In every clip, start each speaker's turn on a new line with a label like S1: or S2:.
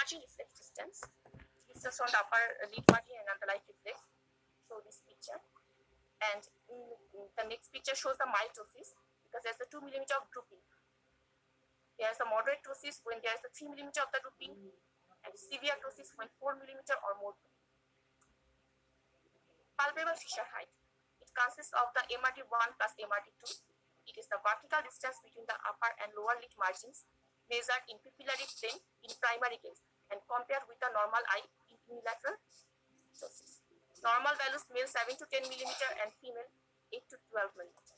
S1: margin reflex distance from the upper lid margin and on the light reflex. Show this picture. And the next picture shows the mild ptosis because there's a 2 millimeter of drooping. There's a moderate ptosis when there's a 3 millimeter of the drooping, and severe ptosis when 4 millimeter or more. Palpable fissure height. It consists of the MRT1 plus MRT2. It is the vertical distance between the upper and lower lid margins measured in pupillary plane in primary case and compared with the normal eye in unilateral ptosis. Normal values male 7 to 10 millimeter and female 8 to 12 millimeter.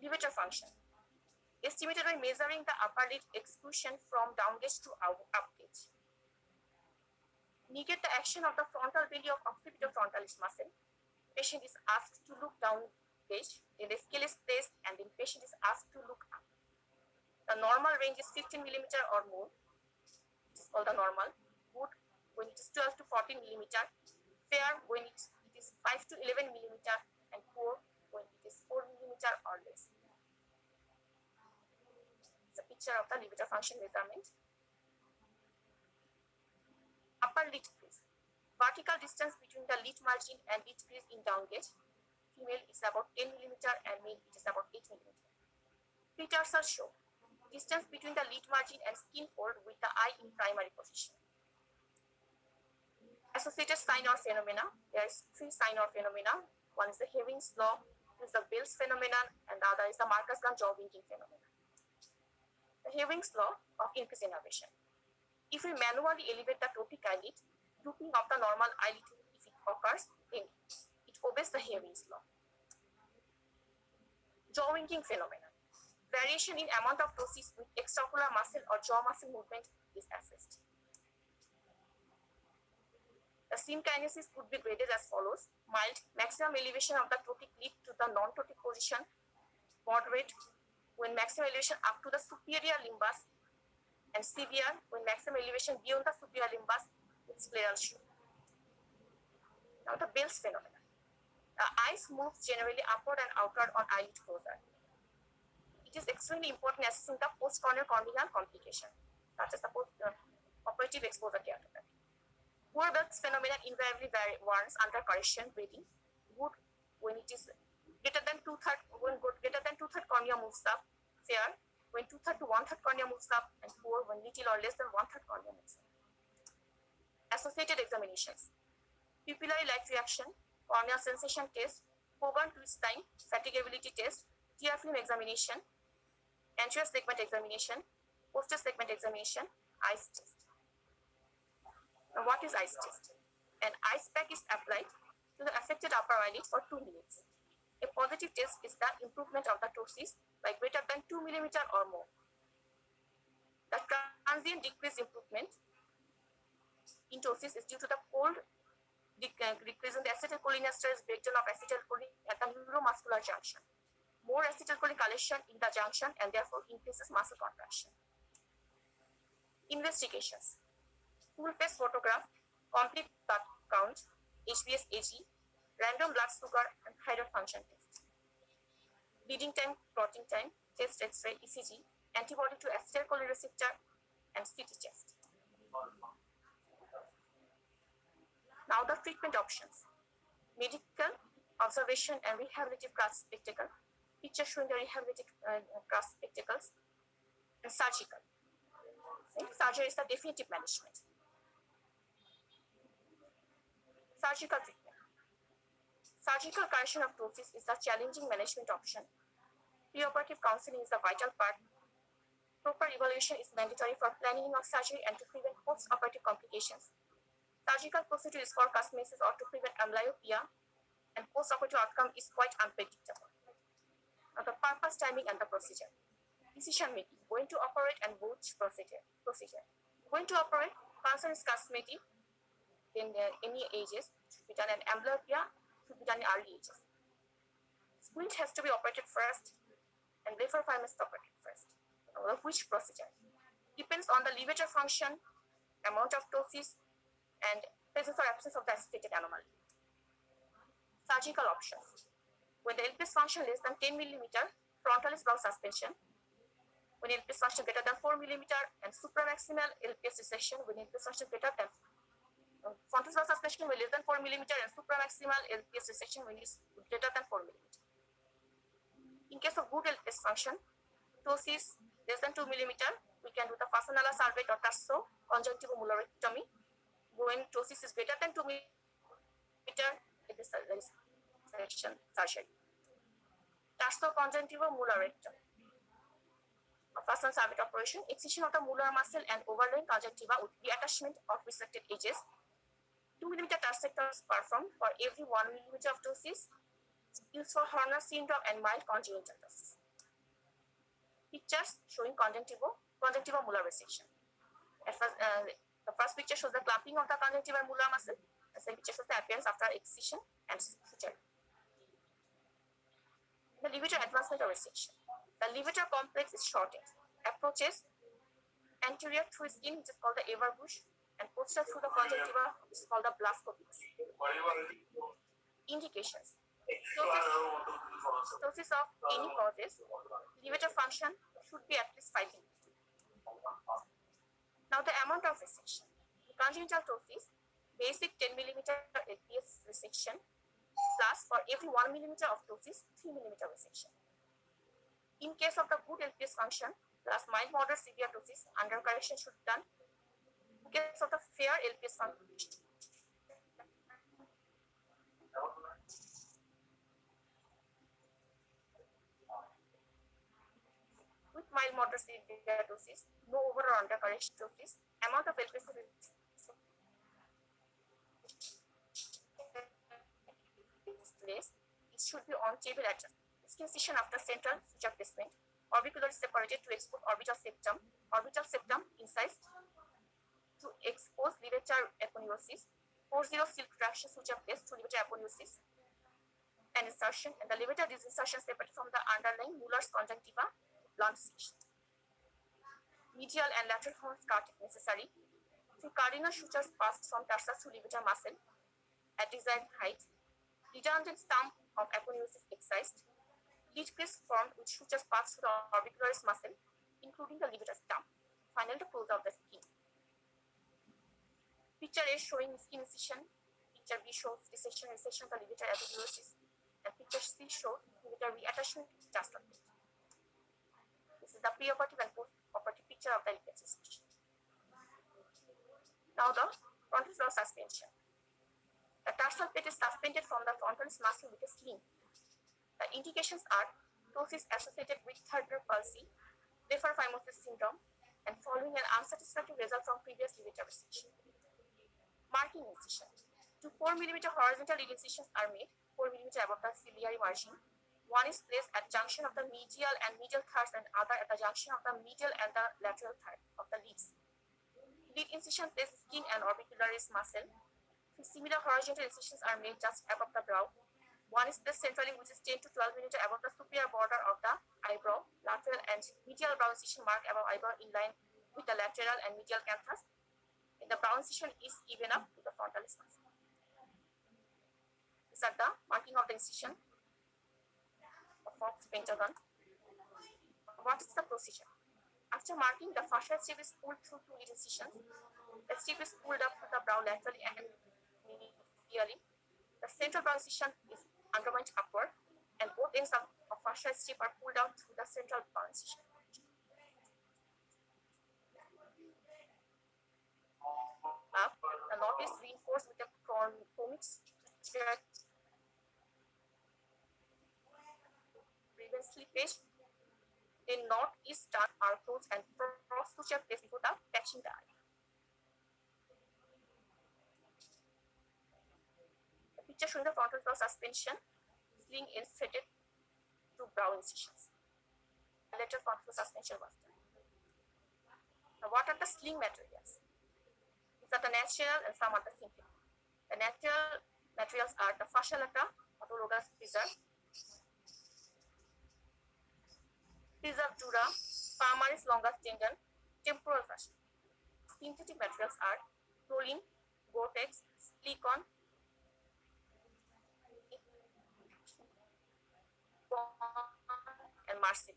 S1: Levator function. Estimated by measuring the upper lid exclusion from down gauge to up gauge. Negate the action of the frontal belly of occipitofrontalis muscle. Patient is asked to look down gauge, then the scale is placed, and then patient is asked to look up. The normal range is 15 millimeter or more. It is called the normal. Good when it is 12 to 14 millimeter. Fair when it is 5 to 11 millimeter, and poor when it is 4 millimeter or less. It's a picture of the levator function measurement. Upper lid crease. Vertical distance between the lid margin and lid crease in down gauge. Female is about 10 millimeter and male it is about 8 millimeter. Precursor show distance between the lid margin and skin fold with the eye in primary position. Associated sign or phenomena. There is 3 sign or phenomena. One is the Ewing's law, is the Bell's phenomenon, and the other is the Marcus-Gunn jaw winking phenomenon. The Ewing's law of increased innervation. If we manually elevate the ptotic eyelid, drooping of the normal eyelid if it occurs, then it obeys the Ewing's law. Jaw winking phenomenon. Variation in amount of ptosis with extraocular muscle or jaw muscle movement is assessed. The synkinesis could be graded as follows: mild, maximum elevation of the ptotic lid to the non-ptotic position; moderate, when maximum elevation up to the superior limbus; and severe, when maximum elevation beyond the superior limbus with scleral show. Now the Bell's phenomenon. The eyes moves generally upward and outward on eyelid closure. It is extremely important assessing the post-corneal corneal complication, such as the post-operative exposure keratopathy. Poor Bell's phenomenon invariably warrants under correction grading. Good when it is greater than 2/3, when greater than 2/3 cornea moves up. Fair when 2/3 to 1/3 cornea moves up, and poor when little or less than 1/3 cornea moves up. Associated examinations: pupillary light reaction, corneal sensation test, Coburn twist time, fatigability test, tear film examination, anterior segment examination, posterior segment examination, ice test. Now, what is ice test? An ice pack is applied to the affected upper eyelid for 2 minutes. A positive test is the improvement of the ptosis by greater than 2 millimeter or more. The transient decrease improvement in ptosis is due to the cold decrease in the acetylcholinesterase breakdown of acetylcholine at the neuromuscular junction. More acetylcholine collection in the junction and therefore increases muscle contraction. Investigations: full face photograph, complete blood count, HbS-Ag, random blood sugar, and thyroid function test. Bleeding time, clotting time, chest X-ray, ECG, antibody to acetylcholine receptor, and CT test. Now the treatment options: medical, observation, and rehabilitative cross spectacle. Picture showing the rehabilitative cross spectacles, and surgical. Surgery is the definitive management. Surgical treatment. Surgical correction of ptosis is a challenging management option. Preoperative counseling is a vital part. Proper evaluation is mandatory for planning of surgery and to prevent post-operative complications. Surgical procedure is for cosmesis or to prevent amblyopia, and post-operative outcome is quite unpredictable. Now the purpose, timing, and the procedure. Decision making: going to operate and which procedure. Going to operate, cancer is cosmetic in any ages, should be done, and amblyopia should be done in early ages. Squint has to be operated first, and blepharophyma is operated first. Which procedure? Depends on the levator function, amount of ptosis, and presence or absence of the associated anomaly. Surgical options: when the LPS function less than 10 millimeter, frontalis block suspension. when LPS function greater than 4 millimeter, and supramaximal LPS recession when LPS function greater than frontal lobe suspension when less than 4 millimeter, and supramaximal LPS recession when is greater than 4 millimeter. In case of good LPS function, ptosis less than 2 millimeter, we can do the Fasanala salvate or tarso conjunctivomulorectomy. When ptosis is greater than 2 millimeter, it is section surgery. Tarso conjunctivomulorectomy. A Fasanal salvate operation, excision of the molar muscle and overlying conjunctiva with reattachment of resected edges. 2 millimeter tarsectomy is performed for every 1 millimeter of ptosis, used for Horner syndrome and mild congenital ptosis. Pictures showing conjunctivomular resection. The first picture shows the clamping of the conjunctival molar muscle. The second picture shows the appearance after excision and suture. The levator advancement or resection. The levator complex is shortened. Approaches anterior through skin, which is called the Ever bush, and posterior through the conjunctiva, which is called the Blaskowitz. Indications. Ptosis of any causes, levator function should be at least 5 millimeters. Now the amount of resection. Congenital ptosis, basic 10 millimeter LPS resection, plus for every 1 millimeter of ptosis, 3 millimeter resection. In case of the good LPS function, plus mild moderate severe ptosis, under correction should be done. In case of the fair LPS function, with mild moderate severe ptosis, no over or under correction ptosis, amount of LPS place, it should be on table adjustment. Skin scission after central suture placement, orbicular is separated to expose orbital septum incised to expose levator aponeurosis, 40 silk traction suture placed to levator aponeurosis and insertion, and the levator disinsertion separated from the underlying Muller's conjunctiva, blunt section. Medial and lateral horns cut if necessary. Through cardinal sutures passed from tarsus to levator muscle at desired height. Redundant stump of aponeurosis excised. Lead crease formed with sutures passed through the orbicularis muscle, including the levator stump. Finally, the close of the skin. Picture A showing skin incision. Picture B shows dissection and resection of the levator aponeurosis. And picture C shows levator reattachment to tarsal plate. This is the preoperative and post-operative picture of the LPS incision. Now the frontalis lobe suspension. The tarsal plate is suspended from the frontalis muscle with a sling. The indications are ptosis associated with third palsy, blepharophimosis syndrome, and following an unsatisfactory result from previous levator resection. Marking incision. 2 4 millimeter horizontal lead incisions are made, 4 millimeter above the ciliary margin. One is placed at junction of the medial and medial thirds, and other at the junction of the medial and the lateral third of the leads. Lead incision places skin and orbicularis muscle. Similar horizontal incisions are made just above the brow. One is placed centrally, which is 10 to 12 millimeter above the superior border of the eyebrow. Lateral and medial brow incision mark above eyebrow in line with the lateral and medial canthus. And the brow incision is even up to the frontalis muscle. These are the marking of the incision of Fox pentagon. What is the procedure? After marking, the fascial strip is pulled through 2 lead incisions. The strip is pulled up to the brow laterally and medially. The central brow incision is undermined upward, and both ends of fascial strip are pulled out through the central brow incision. Up, the knot is reinforced with a chromic stretch. Prevent slippage. The knot is done or closed and cross suture placed before the patching the eye. The picture showing the frontal lobe suspension, sling is threaded to brow incisions. The later frontal lobe suspension was done. Now, what are the sling materials? These are the natural and some are the synthetic. The natural materials are the fascia lata, autologous preserve, preserved dura, palmaris longus tendon, temporal fascia. Synthetic materials are Prolene, Gore-Tex, Silicone, and Marcel.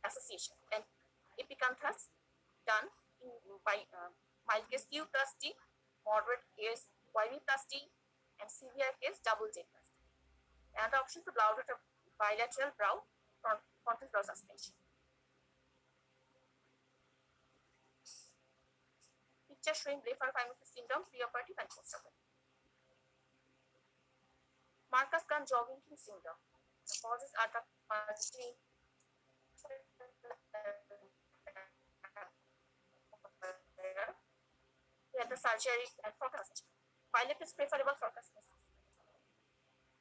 S1: association. And epicanthus done by mild case Q plus T, moderate case YB plus T, and severe case double J plus T. And the option to blow out a bilateral brow contour brow suspension. Picture showing blepharophimosis syndrome, preoperative and postoperative. Marcus-Gunn Jogging syndrome. The causes are the where the surgery and focus. Pilot is preferable for customers.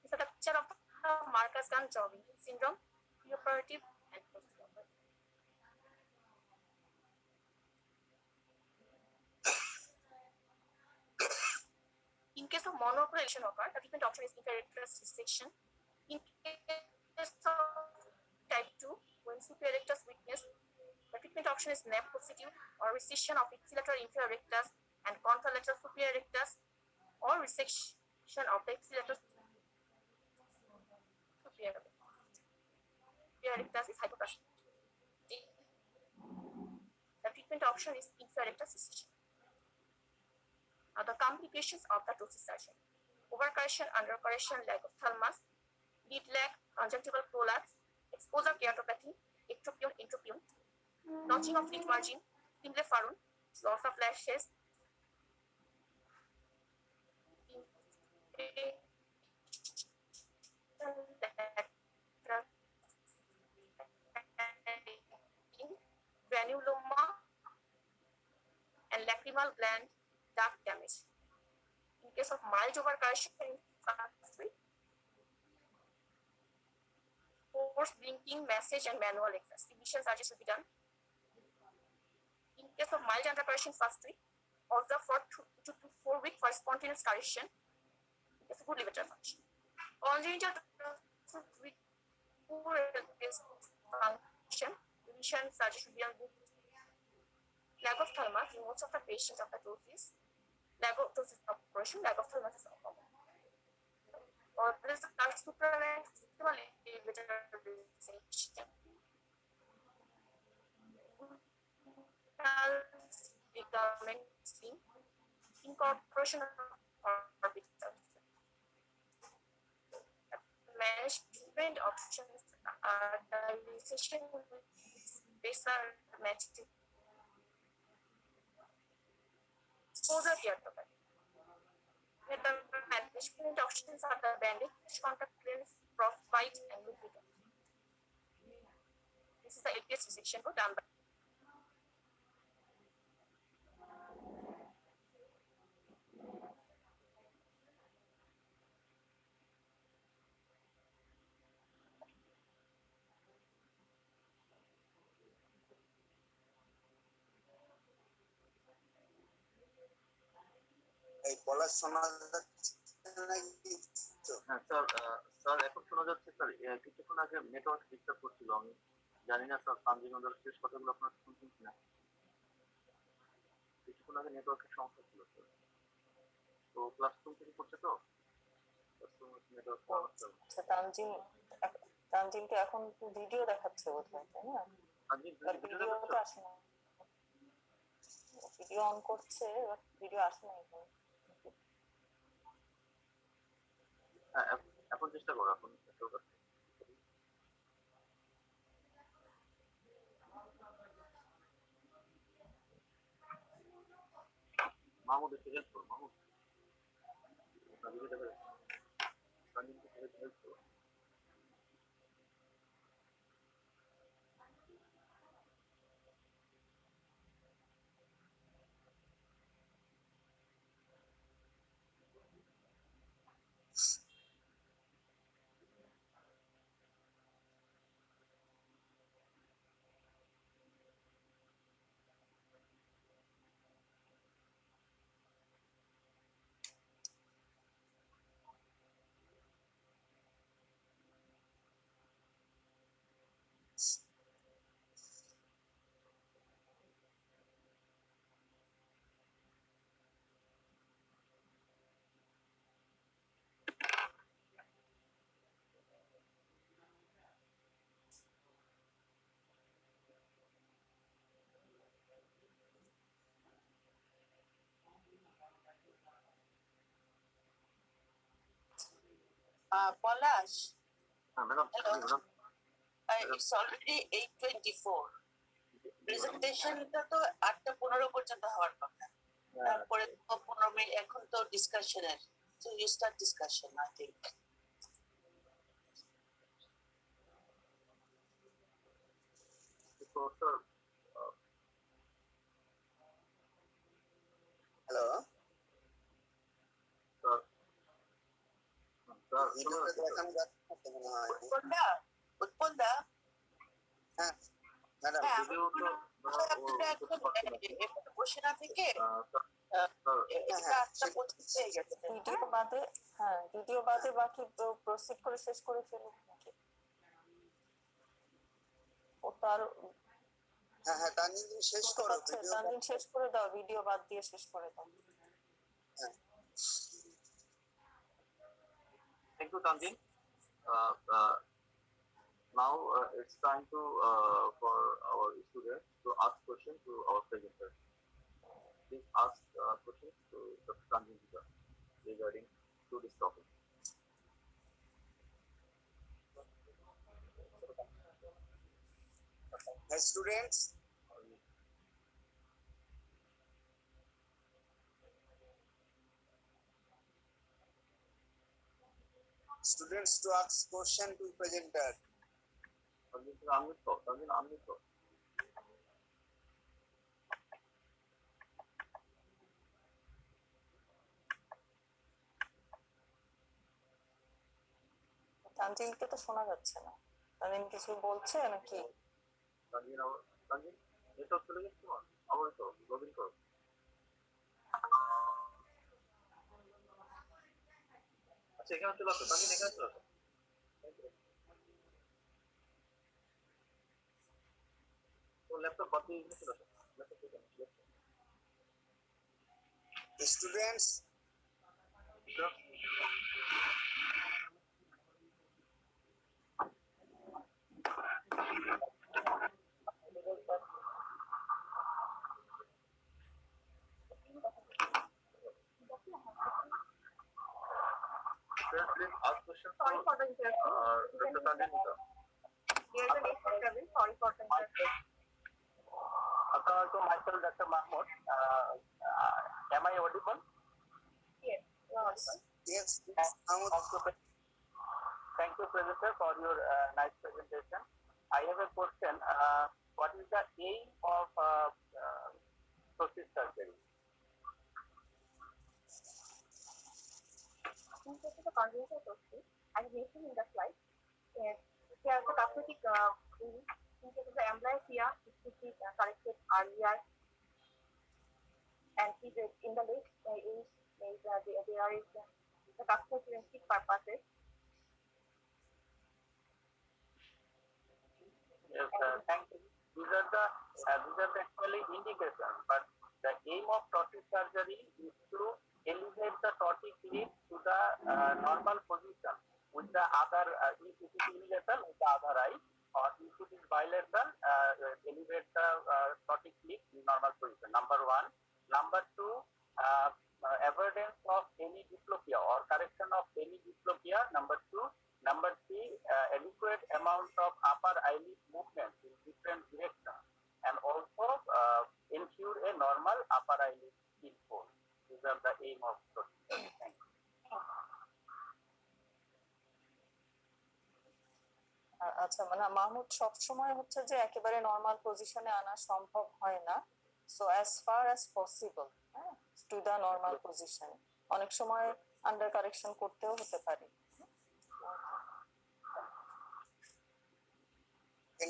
S1: This is the picture of Marcus-Gunn Jogging syndrome, preoperative and postoperative. In case of monocorrelation occur, the treatment option is inferior resection. In case of type 2, when superior rectus weakness, the treatment option is NAP positive or resection of ipsilateral inferior rectus and contralateral superior rectus, or resection of the ipsilateral superior rectus is hypoplastic. The treatment option is inferior rectus resection. The complications of the ptosis surgery: overcorrection, undercorrection, lag of thalamus, lead lag, conjunctival prolapse, exposure keratopathy, ectropion, entropion, notching of lid margin, symblepharon, loss of lashes, granuloma, and lacrimal gland duct damage. In case of mild overcorrection in force blinking, massage, and manual exercise, division surgery should be done. In case of mild undercorrection first week, observe for 2 to 4 weeks for spontaneous correction. It's a good levator function. Congenital with poor function, division surgery should be done. Lag of thalamus in most of the patients of the ptosis. Lag of ptosis operation, lag of thalamus is common. Or this is supramaximal levator resection. Ligament sling, incorporation of orbitals. Management options are the resection with spacer matching. Exposure keratopathy. The management options are the bandage, contact lens, frostbite, and lubricant. This is the LPS resection done by
S2: বলা শোনা যাচ্ছে নাকি?
S3: হ্যাঁ sir, sir এখন শোনা যাচ্ছে sir. কিছুক্ষণ আগে নেটওয়ার্ক ডিস্টার্ব করছিল, আমি জানি না স্যার তানজিম ওদের শেষ কথাগুলো আপনারা শুনছেন কিনা। কিছুক্ষণ আগে নেটওয়ার্কের সমস্যা ছিল স্যার, তো ক্লাসরুম থেকে করছে তো নেটওয়ার্ক।
S4: আচ্ছা, তানজিমকে এখন ভিডিও দেখাচ্ছে বোধহয়, তাই না? ভিডিও তো আসে না, ভিডিও অন করছে, ভিডিও আসে না এখানে।
S3: হ্যাঁ, এখন চেষ্টা করো, এখন মাহমুদ একটু হেল্প করো, মাহমুদ হেল্প করো।
S5: Polash,
S3: madam
S5: Hello.
S3: Madam
S5: it's already 8:24. প্রেজেন্টেশনটা তো 8:15 পর্যন্ত হওয়ার কথা। তারপরে তো 15 মিনিট এখন তো ডিসকাশনের। So you start discussion, I think.
S3: Sir
S2: hello,
S3: sir sir
S2: ভিডিওটা দেখানো যাচ্ছে না তো মনে হয়।
S5: উৎপলদা,
S2: হ্যাঁ ম্যাডাম,
S5: হ্যাঁ,
S3: ভিডিও তো
S5: আপনারা এখন এভাবে বসে না থেকে এটা 8:25 হয়ে গেছে।
S4: ভিডিও বাদে বাকি প্রসিড করে শেষ করে ফেলুন নাকি? ও তার
S2: হ্যাঁ হ্যাঁ তানজিন তুমি শেষ করো ভিডিও।
S4: তানজিন শেষ করে দাও, ভিডিও বাদ দিয়ে শেষ করে দাও।
S2: হ্যাঁ
S3: Thank you, Tanzin. Now it's time to for our students to ask questions to our presenter. Please ask questions to Dr. Tanzin regarding to this topic.
S2: Hey students, students to ask question to presenter.
S3: Tanzin, unmute.
S4: তানজিনকে তো শোনা যাচ্ছে না। তানজিন কিছু বলছে নাকি?
S3: Tanzin, network চলে গেছে তোমার? আবার তো লগ ইন করো। আচ্ছা, এখানে চলে আসো। তানজিন এখানে চলে আসো। তো ল্যাপটপ বাদ দিয়ে এখানে চলে আসো। ল্যাপটপ থেকে
S2: Students,
S3: please ask questions.
S1: Sorry for the interruption.
S3: Dr. Tanzin Musa.
S1: Here's the next interview. Sorry for the interruption.
S6: Assalamualaikum, myself Dr. Mahmood. Am I audible?
S1: Yes, you are audible.
S2: yes,
S6: Also, thank you, Presenter, for your nice presentation. I have a question. What is the aim of prostate surgery?
S1: In case of the congenital prostate, as mentioned in the slide, there is a cosmetic in case of the amblyopia, it should be corrected earlier, and in the late age, there is the cosmetic purposes.
S6: Yes, thank you. These are the actually indications, but the aim of prostate surgery is to elevate the totic lead to the normal position with the other, if it is unilateral with the other eye, or if it is bilateral, elevate the totic lead in normal position. Number one. Number two, avoidance of any diplopia or correction of any diplopia. Number two. Number three, adequate amount of upper eyelid movement in different directions, and also ensure a normal upper eyelid pinhole. These are the aim of prostate. Thank you.
S4: আচ্ছা, মানে মাহমুদ সবসময় হচ্ছে যে একেবারে normal পজিশনে আনা সম্ভব হয় না, so as far as possible to the normal position, অনেক সময় আন্ডার কারেকশন করতেও হতে পারে।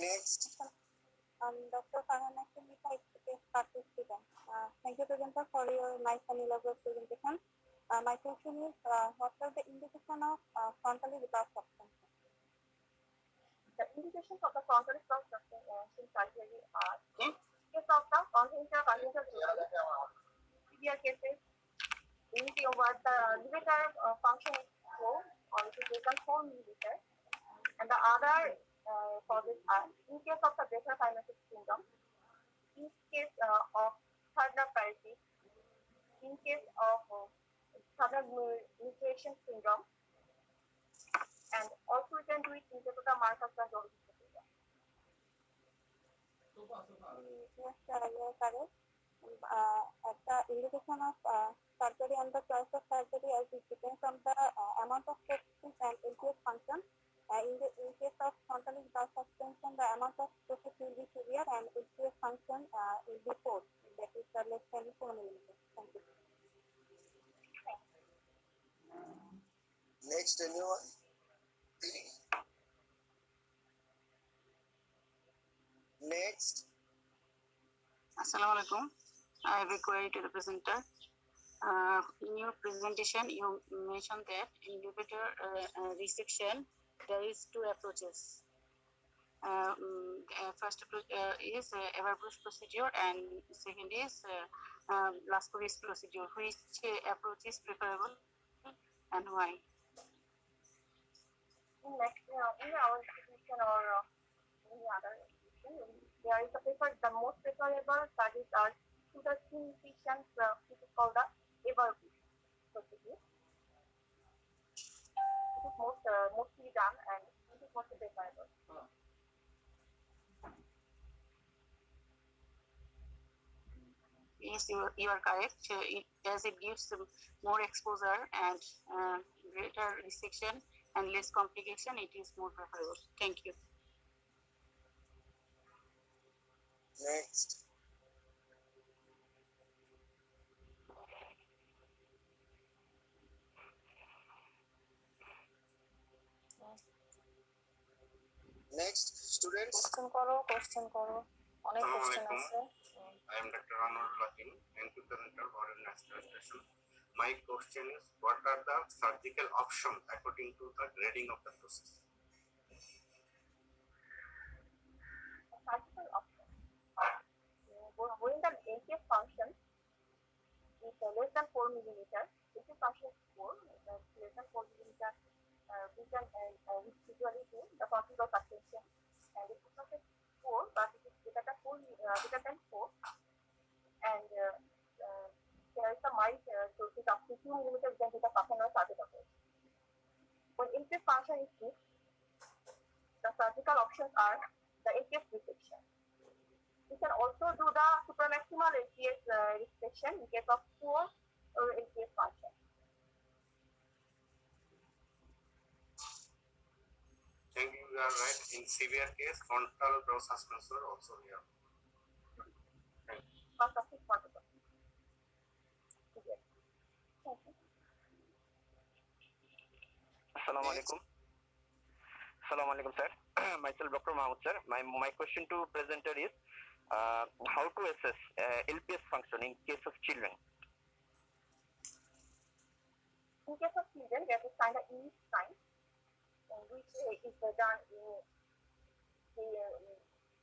S2: next.
S7: Dr. Farhana Sunita, experienced participant. Thank you, presenter, for your nice and elaborate presentation. My question is, what are the indication of frontally detached substances?
S1: The indications of the frontal substances surgery are case of the congenital severe cases, unity over the levator function is 4 or it is less than 4 millimeter, and the other causes are in case of the blepharophimosis syndrome, in case of third nerve paralysis, in case of sudden mutation syndrome, can do it into the markers and all.
S7: Yes, you are correct. At the indication of surgery and the choice of surgery, as it depends on the amount of prosthesis and LPS function. In case of frontal valve suspension, the amount of prosthesis will be severe and LPS function will be poor. That is less than 4 millimeters. Thank you.
S2: Next, anyone? Next.
S8: Assalamu alaikum. I have a query to the presenter. In your presentation, you mentioned that in elevator resection, there is two approaches. First approach is Everbush procedure, and second is Laskovic procedure. Which approach is preferable and why?
S1: In our institution or any other institution, there is a the most preferable studies are to the skin patients, which is called the Everbush procedure. It is mostly done and it is mostly preferable.
S8: Yes, you are correct. As it gives more exposure and greater resection and less complication, it is more preferable. Thank you.
S2: Next. Next, students.
S4: Question করো অনেক question আছে
S9: I am Dr. Anwar Lakin, NP presenter for a national station. My question is, what are the surgical options according to the grading of the process?
S1: Surgical option. When the LPS function is less than 4 millimeters, LPS function is 4, less than 4 millimeters, we can usually do the possible suspension. And if it's not 4, but it is greater than 4, and there is a mild dosage up to 2 millimeters, then it is a personal surgical approach. When LPS function is 6, the surgical options are the LPS resection. We can also do the supramaximal LPS resection in case of poor LPS function.
S9: Thank you, you are right. In severe case, frontal brow suspension also here.
S1: First of it's possible.
S10: Assalamu alaikum. Assalamu alaikum, sir. Myself, Dr. Mahmood, sir. My question to presenter is how to assess LPS function in case of children.
S1: In case of children, there is kind of unique sign, which is done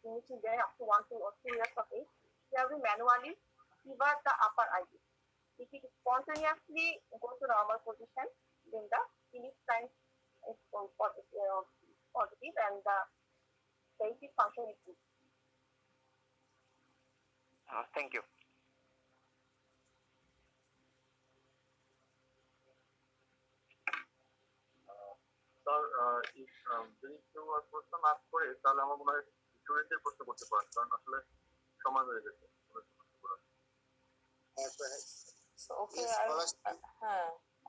S1: in children up to 1 or 2 years of age. Here we manually pivot the upper eyelid. If it spontaneously goes to normal position, then the unique sign is positive and the basic function is good.
S10: Thank you.
S3: Sir যদি কেউ আর প্রশ্ন না করে তাহলে আমার মনে হয় স্টুডেন্টদের প্রশ্ন করতে পারেন, কারণ আসলে সময় হয়ে গেছে।
S4: So, okay,
S2: Yes,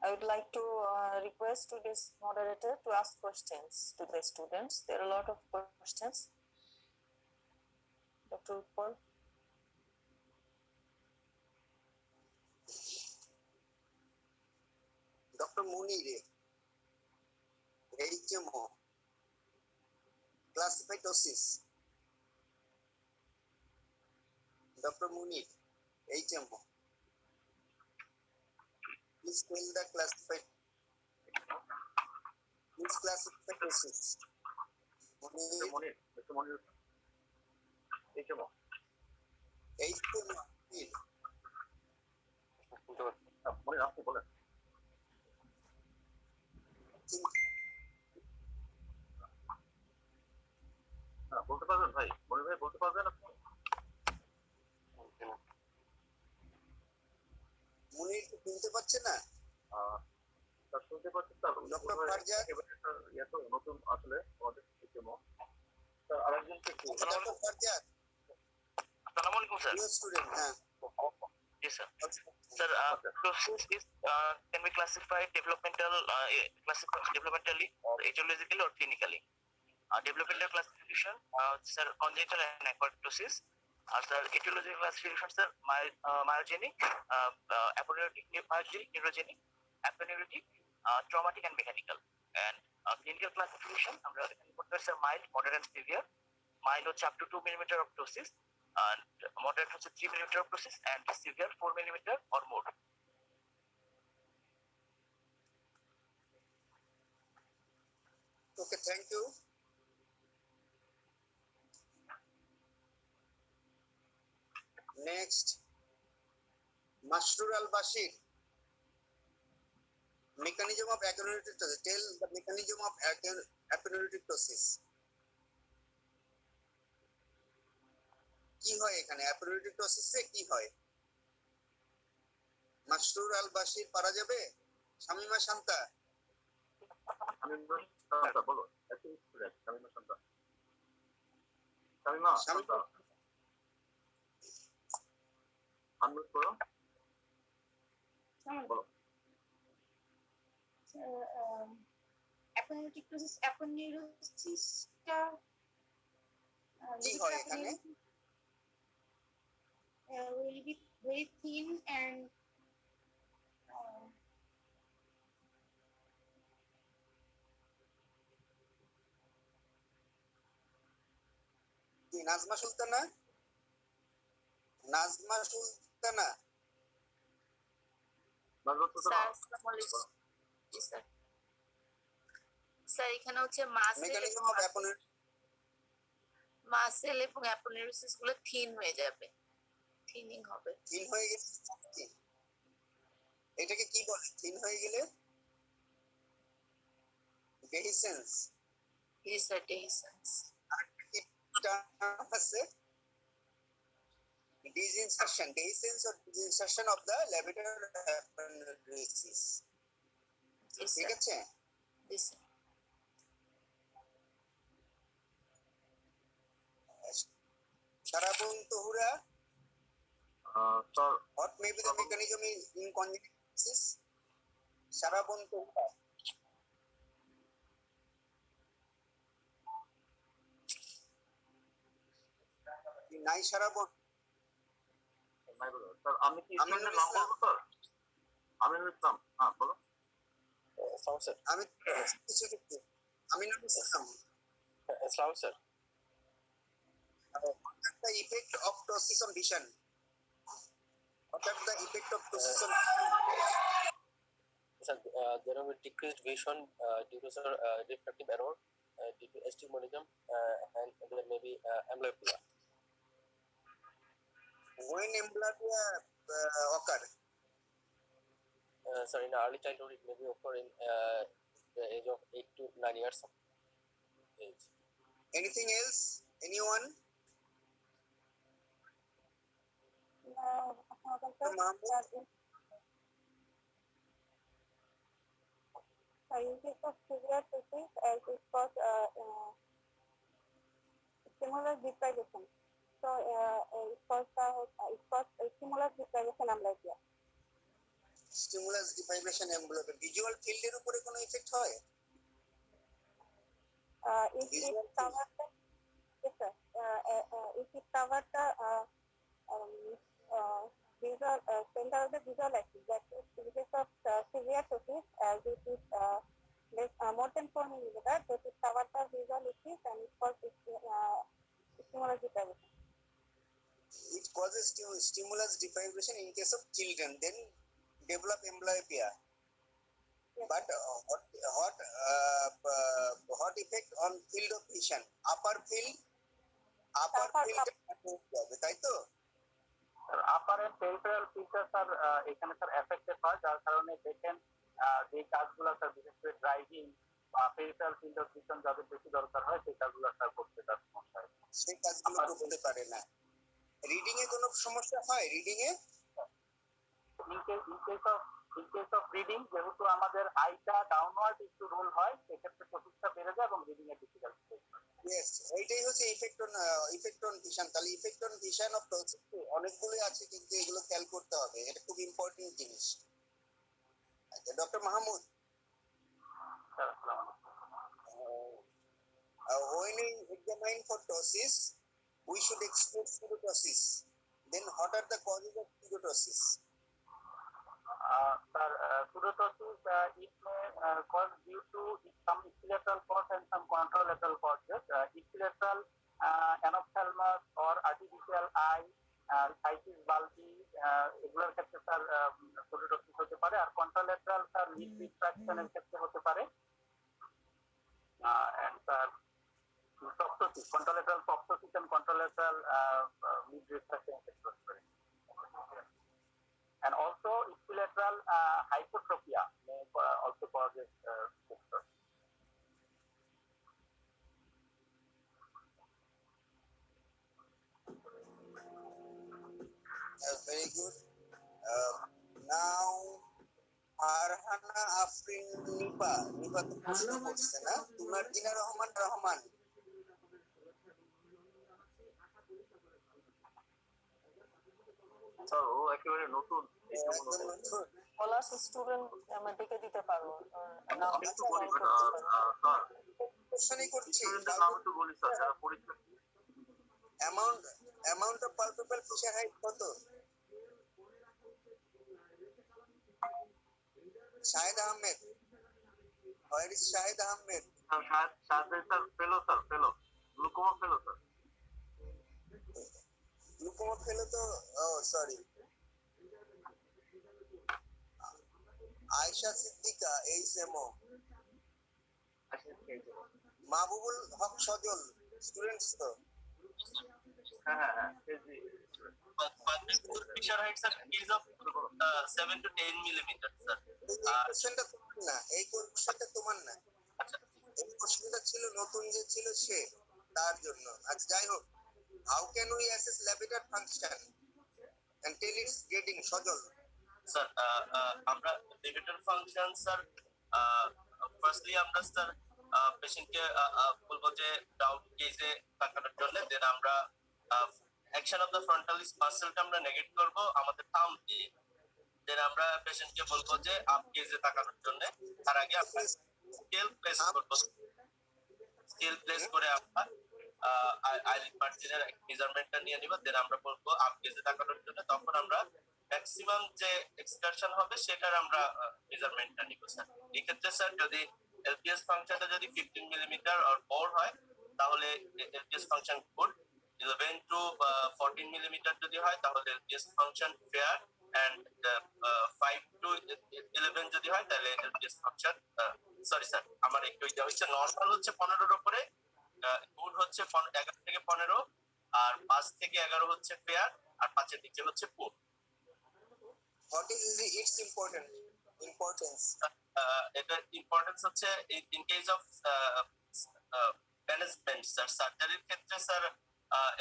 S4: I would like to request to this moderator to ask questions to the students. There are a lot of questions. Dr. Utpal.
S2: Dr. Munir, HMO, classified-osis. Dr. Munir, HMO. Please tell the classified. Please classified-osis. Munir,
S3: মনির, একটু মনির এই কেমন
S2: HMO.
S3: মনির আপনি বলেন। বলতে পারবেন ভাই, মনির ভাই বলতে পারবেন আপনি?
S2: মুনির শুনতে পাচ্ছে না?
S3: স্যার শুনতে পাচ্ছেন স্যার?
S2: ডক্টর ফারজাদ,
S3: একেবারে স্যার ইয়ে তো নতুন আসলে আমাদের ডেমো। স্যার আরেকজনকে একটু
S2: ডক্টর ফারজাদ,
S11: আসসালামু আলাইকুম স্যার।
S2: ইউ স্টুডেন্ট, হ্যাঁ।
S11: Yes, sir. Sir, process is can be classified developmentally or etiologically or clinically. Developmental classification, sir, congenital and acquired ptosis. Sir, etiological classification, sir, myogenic, aponeurotic, myogenic, neurogenic, aponeurotic, traumatic and mechanical. And clinical classification, আমরা এখানে করতে পারি, sir, mild, moderate and severe. Mild হচ্ছে up to 2 millimeter of ptosis. And moderate হচ্ছে 3 millimeter of ptosis and severe 4 millimeter or more.
S2: Okay, thank you. Next, Masroor Al-Bashir. Mechanism of aponeurotic ptosis. Tell the mechanism of aponeurotic ptosis. কি হয় এখানে অ্যাপোনেউরিক পটোসিসে কি হয়? মাসরুর আল বাশির পারা যাবে? শামিমা শান্তা,
S3: শামীমা শান্তা বলো। একটু স্টুডেন্ট শামীমা শান্তা। শামীমা শান্তা আনমিউট করো, বলো।
S7: অ্যাপোনিউরোসিসটা
S2: কি হয় এখানে?
S7: will be very thin and
S2: কি নাজমা সুলতানা? নাজমা সুলতানা,
S3: নাজমা সুলতানা,
S1: স্যার আসসালামু আলাইকুম। জি স্যার। স্যার এখানে হচ্ছে
S2: মেকানিজম অফ অ্যাপোনেউরিক
S1: মাসেল এবং অ্যাপোনেউরোসিস গুলো থিন হয়ে যাবে, থিনিং হবে।
S2: থিন হয়ে গেলে কি? এটাকে কি বলে থিন হয়ে গেলে? ডেহিসেন্স।
S1: জি স্যার, ডেহিসেন্স।
S2: আছে disinsertion, dehiscence or disinsertion of the levator aponeurosis.
S1: জি
S2: ঠিক
S1: স্যার।
S2: আছে?
S1: জি sir.
S2: Sharabun Tohura,
S3: sir
S2: what may be the mechanism in congenital? Sharabun Tohura, নাই Sharabun,
S3: নাই বলো। স্যার আমি কি
S2: আমিনুল
S3: স্টুডেন্টের নাম
S2: ইসলাম।
S3: বলবো স্যার? আমিনুল ইসলাম, হ্যাঁ বলো।
S10: স্যার
S2: আমি কিছু কিছু আমিনুল ইসলাম।
S10: আসসালামু sir.
S2: What are the effect of ptosis on vision? What are the effect of ptosis on
S10: Sir, there will be decreased vision due to sir refractive error due to astigmatism and there may be amblyopia.
S2: when amblyopia occur?
S10: Sir, in early childhood it may be occur in the age of 8 to 9 years of age.
S2: Anything else? Anyone?
S7: in case of severe ptosis as it cause stimulus deprivation. So it cause stimulus deprivation amblyopia.
S2: Stimulus deprivation amblyopia. Visual field এর উপরে কোনো effect হয়?
S7: If it cover the yes sir, if it cover the visual center of the visual axis, that is in case of severe ptosis as it is more than 4 millimeter, that is cover the visual axis and it causes stimulus deprivation.
S2: It causes stimulus deprivation in case of children, then develop amblyopia.
S7: Yes.
S2: But what effect on field of vision? Upper field হবে, তাই তো?
S6: আপার and peripheral feature sir এখানে sir affected হয়, যার কারণে দেখেন যে কাজগুলো স্যার বিশেষ করে ড্রাইভিং বা পেরিফেরাল ফিল্ড অফ ভিশন যাদের বেশি দরকার হয় সেই কাজগুলো স্যার করতে তার সমস্যা হয়।
S2: সেই কাজগুলো করতে পারে না। রিডিং এ কোনো সমস্যা হয়? Reading a
S6: in case of in case of reading যেহেতু আমাদের আইটা ডাউনওয়ার্ড একটু রোল হয় সেক্ষেত্রে প্রফিটটা বেড়ে যায় এবং রিডিং এর ডিফিকাল্টি
S2: ইয়েস, এইটাই হচ্ছে ইফেক্ট অন ভিশন। তাহলে ইফেক্ট অন ভিশন অফ টসিস অনেকগুলোই আছে, কিন্তু এগুলো খেয়াল করতে হবে, এটা খুব ইম্পর্টেন্ট জিনিস। আচ্ছা doctor Mahmud, when we examine for ptosis, we should exclude pseudotosis. Then what are the causes of pseudotosis?
S6: Pseudotosis it may cause due to some ipsilateral cause and some contralateral causes. Ipsilateral anophthalmos or artificial eye, itis bulbi, এগুলোর ক্ষেত্রে sir pseudotosis হতে পারে, আর contralateral sir lid retraction এর ক্ষেত্রে হতে পারে, and sir proptosis, contralateral proptosis and contralateral lid retraction এর ক্ষেত্রে হতে পারে। And also equilateral hypertropia may also causes pseudotosis.
S2: Very good. Now Farhana Afrin Nipa তো প্রশ্ন করছে না, তোমার দিনা রহমান
S3: স্যার ও একেবারে নতুন,
S2: একদম নতুন।
S4: পলাশ স্টুডেন্ট আমার ডেকে দিতে পারো, নাম
S3: আমি একটু বলি
S4: join করতে পারো।
S3: স্যার
S2: কোশ্চেনই করছি,
S3: স্টুডেন্টের নাম একটু বলি স্যার যারা পরীক্ষা
S2: amount of palpable fissure height কত? Shahid Ahmed, where is Shahid Ahmed?
S3: Sir fellow glaucoma fellow sir.
S2: Glaucoma fellow তো, oh sorry, Ayesha Siddika HMO, Mahbubul Haque Sajal students তো।
S3: হ্যাঁ
S11: Fisher height sir is of 7 to 10 millimeters sir.
S2: এই কোশ্চেনটা তোমার না, এই কোশ্চেনটা তোমার না, এই কোশ্চেনটা ছিল নতুন যে ছিল সে, তার জন্য। আচ্ছা যাই হোক, how can we assess levator function and tell it's getting Sajal?
S11: Sir আমরা লিমিটার ফাংশন স্যার ফার্স্টলি আমরা স্যার পেশেন্টকে বলবো যে ডাউট কেজে তাকানোর জন্য, দেন আমরা অ্যাকশন অফ দ্য ফ্রন্টালিস মাসলটা আমরা নেগেট করব আমাদের থাম্ব দিয়ে, দেন আমরা পেশেন্টকে বলবো যে আপ কেজে তাকানোর জন্য। তার আগে আমরা স্কেল প্লেস করব, স্কেল প্লেস করে আমরা আইলিড মার্জিনের মেজারমেন্টটা নিয়ে নিব, দেন আমরা বলবো আপ কেজে তাকানোর জন্য। তখন আমরা ম্যাক্সিমাম যে এক্সকারশন হবে সেটার আমরা মেজারমেন্টটা নিব স্যার। এই ক্ষেত্রে স্যার যদি এলপিএস ফাংশনটা যদি 15 মিলিমিটার অর মোর হয় তাহলে LPS function good, 11 to 14 millimetre যদি হয় তাহলে LPS function fair, and 5 to 11 যদি হয় তাহলে এলপিএস ফাংশন সরি স্যার আমার একটু এটা হচ্ছে নরমাল হচ্ছে 15 এর উপরে, গুড হচ্ছে 11 থেকে 15, আর 5 থেকে 11 হচ্ছে ফেয়ার, আর 5 এর নিচে হচ্ছে পুর।
S2: What is its importance?
S11: এটা ইম্পর্টেন্স হচ্ছে in case of management sir, সার্জারির ক্ষেত্রে স্যার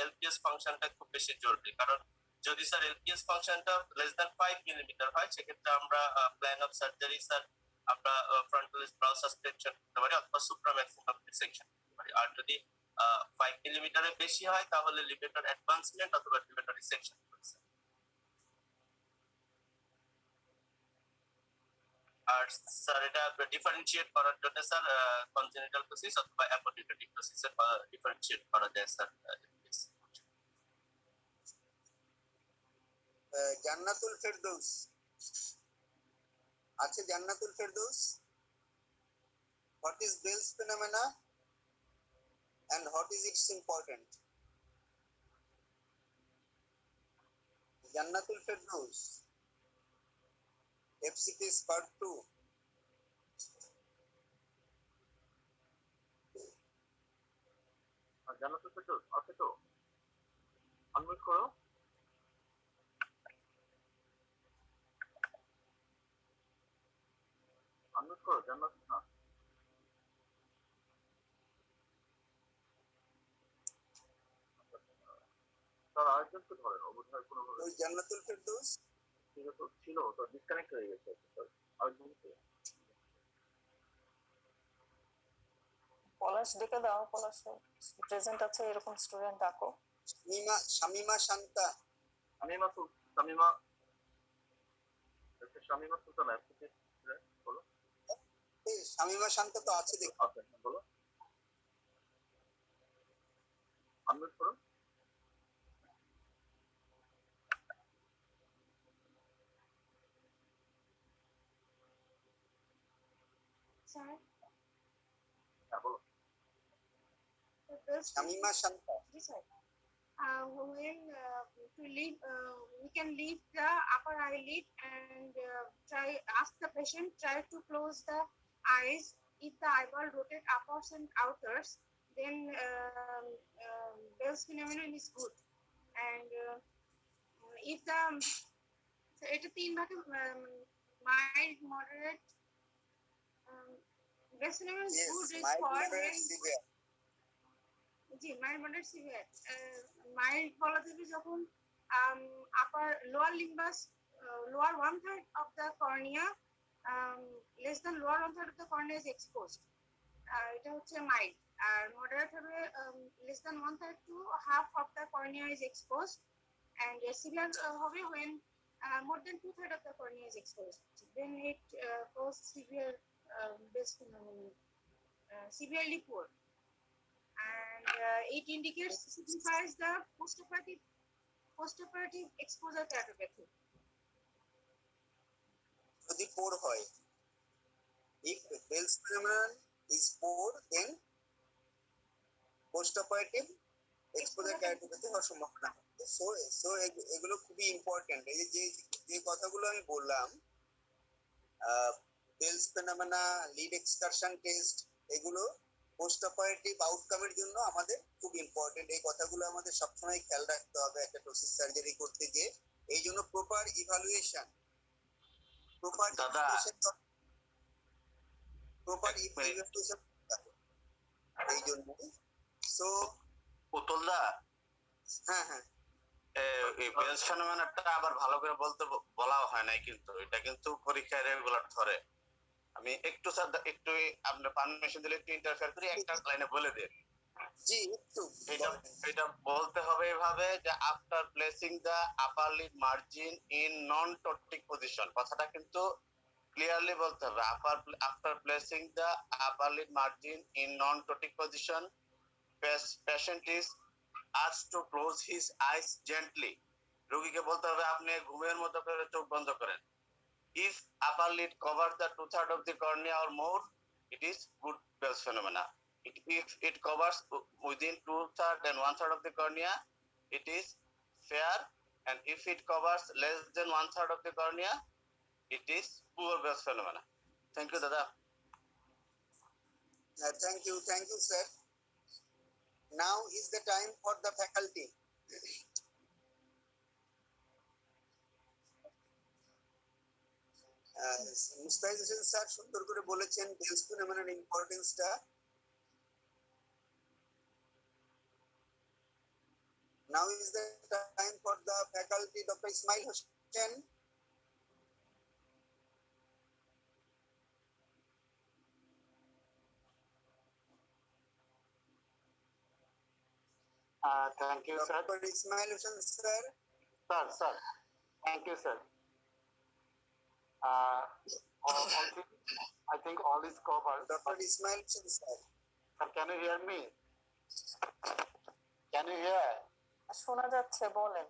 S11: এলপিএস ফাংশনটা খুব বেশি জরুরি, কারণ যদি স্যার এলপিএস ফাংশনটা লেস দ্যান 5 মিলিমিটার হয় সেক্ষেত্রে আমরা প্ল্যান অফ সার্জারি স্যার আমরা ফ্রন্টালিস ব্রাউ সাসপেনশন করতে পারি অথবা সুপ্রা ম্যাক্সিমাম ডিসেকশন করতে পারি। আর যদি 5 মিলিমিটারের বেশি হয় তাহলে লিভেটর অ্যাডভান্সমেন্ট অথবা লিভেটর ডিসেকশন করতে স্যার। আর স্যার এটা ডিফারেনশিয়েট করার জন্য স্যার কনজেনিটাল টসিস অথবা অ্যাপোডিউটেটিক টসিস এর ডিফারেনশিয়েট করা যায় স্যার।
S2: জান্নাতুল ফেরদৌস আছে, Jannatul Ferdous, what is Bell's phenomena and what is its important? Jannatul Firdaus, FCPS part 2.
S3: জান্নাতুল ফেরদৌস আছে তো, আনমিউট করো। আনমিউট করো জান্নাত। না স্যার আরেকজনকে ধরেন, অবশ্যই কোনো
S2: ওই জান্নাতুল ফেরদৌস
S3: ঠিক আছে তো ছিল তো ডিসকানেক্ট হয়ে গেছে স্যার আর
S4: পলাশ ডেকে দাও, পলাশ প্রেজেন্ট আছে এরকম স্টুডেন্ট ডাকো।
S2: শামিমা শান্তা,
S3: শামিমা শামিমা শামিমা সুলতানা বলো।
S2: শামিমা শান্তা তো আছে দেখো।
S3: আচ্ছা বলো, আনমিউট করো।
S7: স্যার
S3: হ্যাঁ বলো।
S2: Shamima Shanta,
S7: Yes, sir. When to leave, we can leave the upper eyelid and ask the patient try to close the eyes. If the eyeball rotate uppers and outers, then Bell's phenomenon is good. And if the so এটা তিন ভাগে mild, moderate, Bell's phenomenon is
S2: yes,
S7: good is
S2: mild,
S7: for
S2: moderate,
S7: when
S2: severe.
S7: G mild moderate severe. Mild বলা যাবে যখন upper lower লিম্বাস lower 1/3 of the cornea less than lower 1/3 of the cornea is exposed, এটা হচ্ছে mild. আর moderate হবে less than 1/3 to half of the cornea is exposed, and severe হবে when more than 2/3 of the cornea is exposed, then it causes severe Bell's phenomenon, severely poor. And it indicates signifies the postoperative exposure keratopathy.
S2: যদি পোর হয়, if Bell's phenomenon is poor, then postoperative exposure keratopathy হওয়ার সম্ভাবনা। So এগুলো খুবই important. এই যে যে কথাগুলো আমি বললাম, Bell's phenomena, lid excursion test, এগুলো পোস্ট অপারেটিভ আউটকামের জন্য আমাদের খুব ইম্পর্টেন্ট। এই কথাগুলো আমাদের সবসময় খেয়াল রাখতে হবে একটা টোসিস সার্জারি করতে গিয়ে। এই জন্য প্রপার ইভালুয়েশন এই জন্য। সো
S12: পুতুলদা,
S2: হ্যাঁ হ্যাঁ,
S12: এই বেলস ফেনোমেনাটা আবার ভালো করে বলা হয় নাই, কিন্তু এটা কিন্তু পরীক্ষায় রেগুলার ধরে। আমি একটু স্যার একটু আপনার পারমিশন দিলে একটু ইন্টারফেয়ার করি, একটা লাইনে বলে দিন।
S2: জি একটু
S12: এটা বলতে হবে এভাবে যে after placing the upper lid margin in non ptotic position, কথাটা কিন্তু ক্লিয়ারলি বলতে হবে। After placing the upper lid margin in non ptotic position, patient is asked to close his eyes gently. রোগীকে বলতে হবে আপনি ঘুমের মতো করে চোখ বন্ধ করেন। If upper lid covers the 2/3 of the cornea or more, it is good Bell's phenomena. If it covers within 2/3 and 1/3 of the cornea, it is fair. And if it covers less than 1/3 of the cornea, it is poor Bell's phenomena. Thank you, Dada.
S2: Thank you, sir. Now is the time for the faculty. Mustahid Hossain sir সুন্দর করে বলেছেন Bell's ফেনোমেনার ইম্পর্টেন্সটা। Now is the time for the faculty, Dr. Ismail Hossain.
S13: Thank you, sir.
S2: Dr. Ismail Hossain, sir.
S13: Sir. Thank you, sir. I think all is covered.
S2: Dr. Ismail Hossain, sir.
S13: Sir, can you hear me? Can you hear?
S4: শোনা যাচ্ছে, বলেন।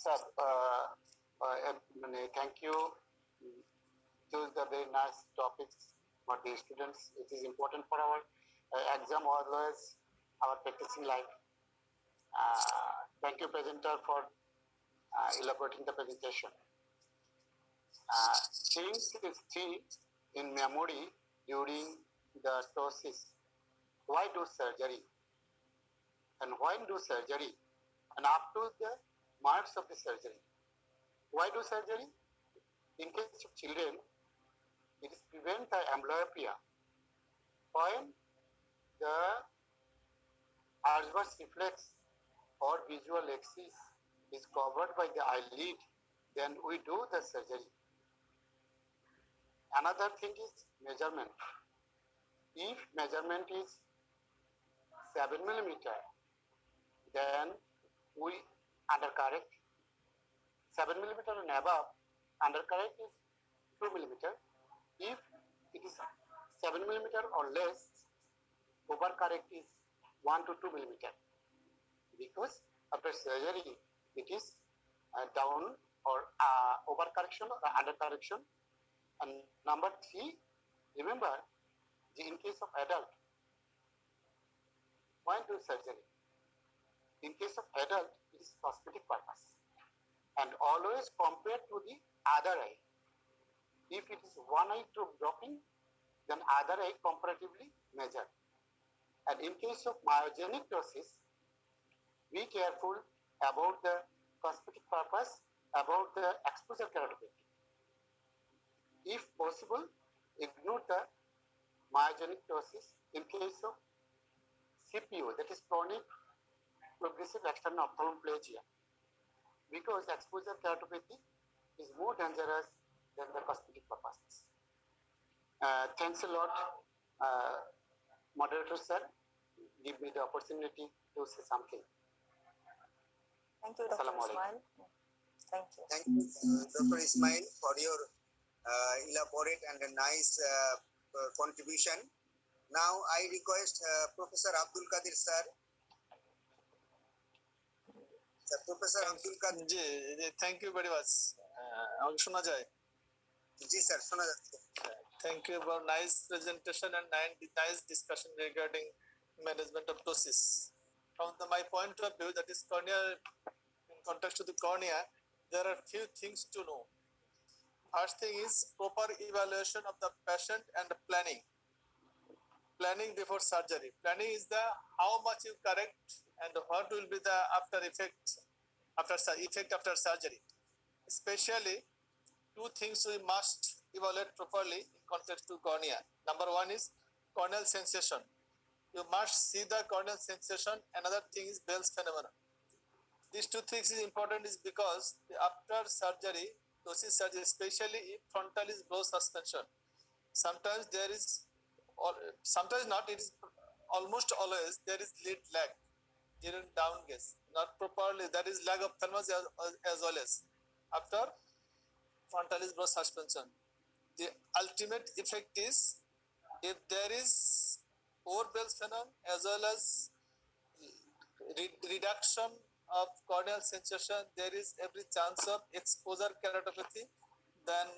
S13: Sir, thank you. Those are very nice topics for the students. It is important for our exam always, our practicing life. Thank you, presenter, for elaborating the presentation. Things is key in memory during the ptosis. Why do surgery? And when do surgery? And up to the marks of the surgery. Why do surgery? In case of children, it is prevent the amblyopia. When the adverse reflex or visual axis is covered by the eyelid, then we do the surgery. Another thing is measurement. If measurement is 7 millimeter, then we undercorrect. 7 millimeter and above, undercorrect is 2 millimeter. If it is 7 millimeter or less, overcorrect is 1 to 2 millimeter. Because after surgery, it is down or overcorrection or undercorrection. And number 3, remember, in case of adult, when do surgery? In case of adult, it is cosmetic purpose. And always compared to the other eye. If it is one eye dropping, then other eye comparatively measured. And in case of myogenic ptosis, be careful about the cosmetic purpose, about the exposure keratopathy. If possible, ignore the myogenic ptosis in case of CPU, that is chronic progressive external ophthalmoplegia, because exposure keratopathy is more dangerous than the cosmetic purposes. Thanks a lot, moderator sir. Give me the opportunity to say something.
S4: Thank you, Dr. Ismail. Thank you.
S2: Thank you, Dr. Ismail, for your elaborate and a nice contribution. Now I request Professor Abdul Kadir sir. Professor Abdul Kadir.
S14: Ji, thank you very much. আমাকে শোনা যায়?
S2: জি sir, শোনা যাচ্ছে।
S14: Thank you for nice presentation and nice discussion regarding management of ptosis. From my point of view, that is cornea, in context to the cornea, there are few things to know. First thing is proper evaluation of the patient and planning. Planning before surgery. Planning is the how much you correct and what will be the after effect after surgery. Especially two things we must evaluate properly in context to cornea. Number one is corneal sensation. You must see the corneal sensation. Another thing is Bell's phenomenon. These two things is important is because after surgery, ptosis surgery, especially if frontalis brow suspension, sometimes there is, sometimes not, it is almost always there is lid lag during down gaze, not properly, that is lag of ophthalmos as well as after frontalis brow suspension. The ultimate effect is if there is poor Bell's phenomenon as well as reduction of corneal sensation, there is every chance of exposure keratopathy, then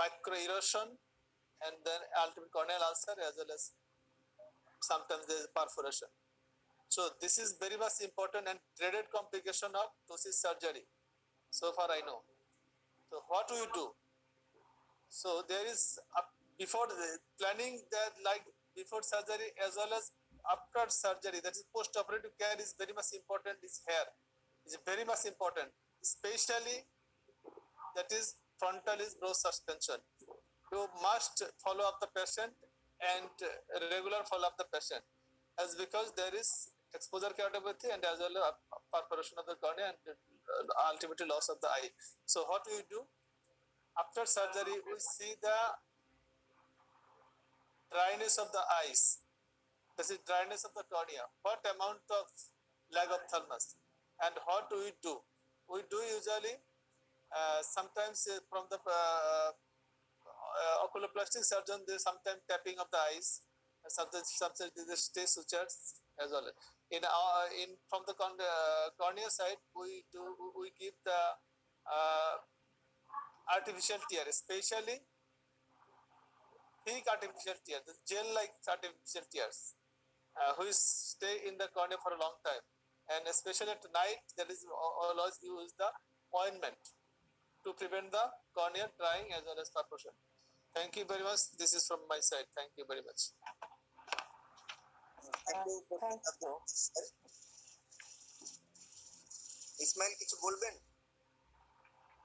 S14: microerosion, and then ultimate corneal ulcer as well as sometimes there is perforation. So this is very much important and dreaded complication of ptosis surgery. So far I know. So what do you do? So there is before the planning that like before surgery as well as after surgery, that is post-operative care is very much important. Is hair is very much important, especially that is frontalis brow suspension. You must follow up the patient and regular follow up the patient, as because there is exposure keratopathy and as well as perforation of the cornea and ultimately loss of the eye. So what we do after surgery, we see the dryness of the eyes. This is dryness of the cornea. What amount of lag of ophthalmos, and what do? We do usually sometimes from the oculoplastic surgeon, there is sometimes tapping of the eyes, sometimes they stay sutures as well. In from the cornea side, we give the artificial tear, especially thick artificial tear, the gel-like artificial tears, which stay in the cornea for a long time, and especially at night, that is always use the ointment to prevent the cornea drying as well as perforation. Thank you very much. This is from my side. Thank you very much.
S2: Thank you. Ismail কিছু বলবেন?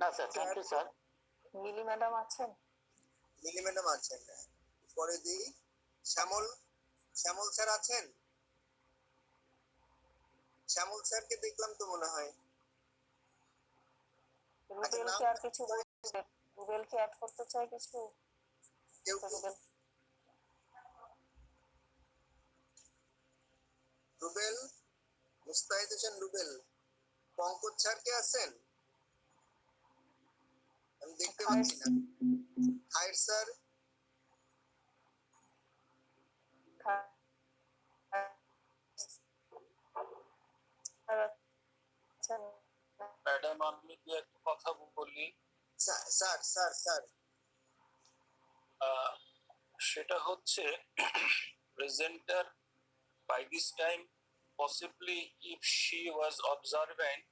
S13: না sir, thank you sir.
S4: Mili madam আছেন?
S2: Mili madam আছেন। পরে দিই শ্যামল sir আছেন? শ্যামল স্যারকে দেখলাম তো মনে হয়।
S4: রুবেল কি আর কিছু বলবে? রুবেল কি অ্যাড করতে চায় কিছু?
S2: কেউ
S4: রুবেল
S2: রুবেল, মুস্তাহিদ হোসেন রুবেল, পঙ্কজ স্যার কে আছেন? আমি দেখতে পাচ্ছি না। খায়ের স্যার,
S15: ম্যাডাম আমি দু একটা কথা বলি।
S2: স্যার স্যার স্যার
S15: সেটা হচ্ছে presenter by this time possibly if she was observant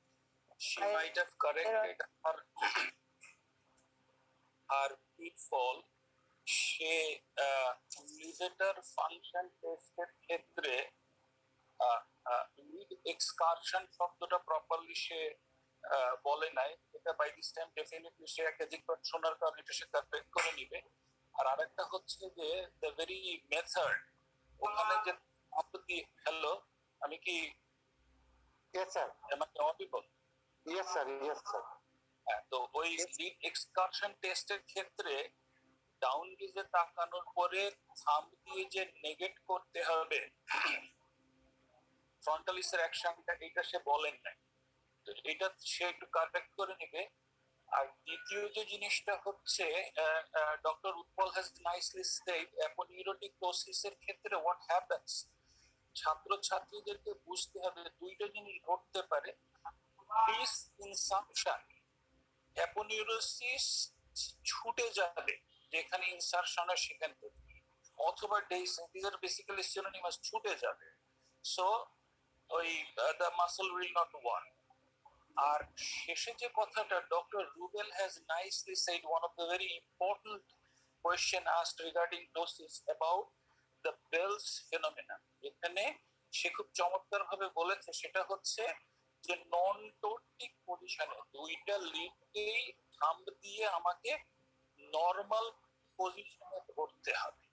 S15: she might have corrected her pitfall. সে লিডেটার ফাংশন টেস্টের ক্ষেত্রে লিড এক্সকারশন শব্দটা প্রপারলি সে বলে নাই। এটা বাই দিস টাইম ডেফিনেটলি সে একাধিকবার শোনার কারণে এটা সে কারেক্ট করে নিবে। আর আরেকটা হচ্ছে যে দ্য ভেরি মেথড ওখানে যে আপনি হ্যালো আমি কি
S13: Yes, sir.
S15: আমাকে audible?
S13: Yes, sir. Yes, sir.
S15: হ্যাঁ, তো ওই লিড এক্সকারশন টেস্টের ক্ষেত্রে ডাউন গেজে তাকানোর পরে থাম্ব দিয়ে যে নেগেট করতে হবে ফ্রন্টালিসের অ্যাকশনটা এটা সে বলেন নাই। তো এটা সে একটু কারেক্ট করে নেবে। আর দ্বিতীয় যে জিনিসটা হচ্ছে doctor Utpal has nicely said aponeurotic প্রসেসের ক্ষেত্রে হোয়াট হ্যাপেন্স, ছাত্র ছাত্রীদেরকে বুঝতে হবে দুইটা জিনিস ঘটতে পারে। ডিস ইনসাপশন, অ্যাপোনিউরোসিস ছুটে যাবে যেখানে ইনসারশন হয় সেখান থেকে, অথবা ডিস বেসিক্যালি সিনোনিমাস ছুটে যাবে। সো ওই the muscle will not work. আর শেষে যে কথাটা doctor Rubel has nicely said one of the very important question asked regarding ptosis about the Bell's phenomena. এখানে সে খুব চমৎকার ভাবে বলেছে, সেটা হচ্ছে যে নন টোটিক পজিশনে দুইটা লিডকেই থাম্ব দিয়ে আমাকে নরমাল পজিশনে ধরতে হবে।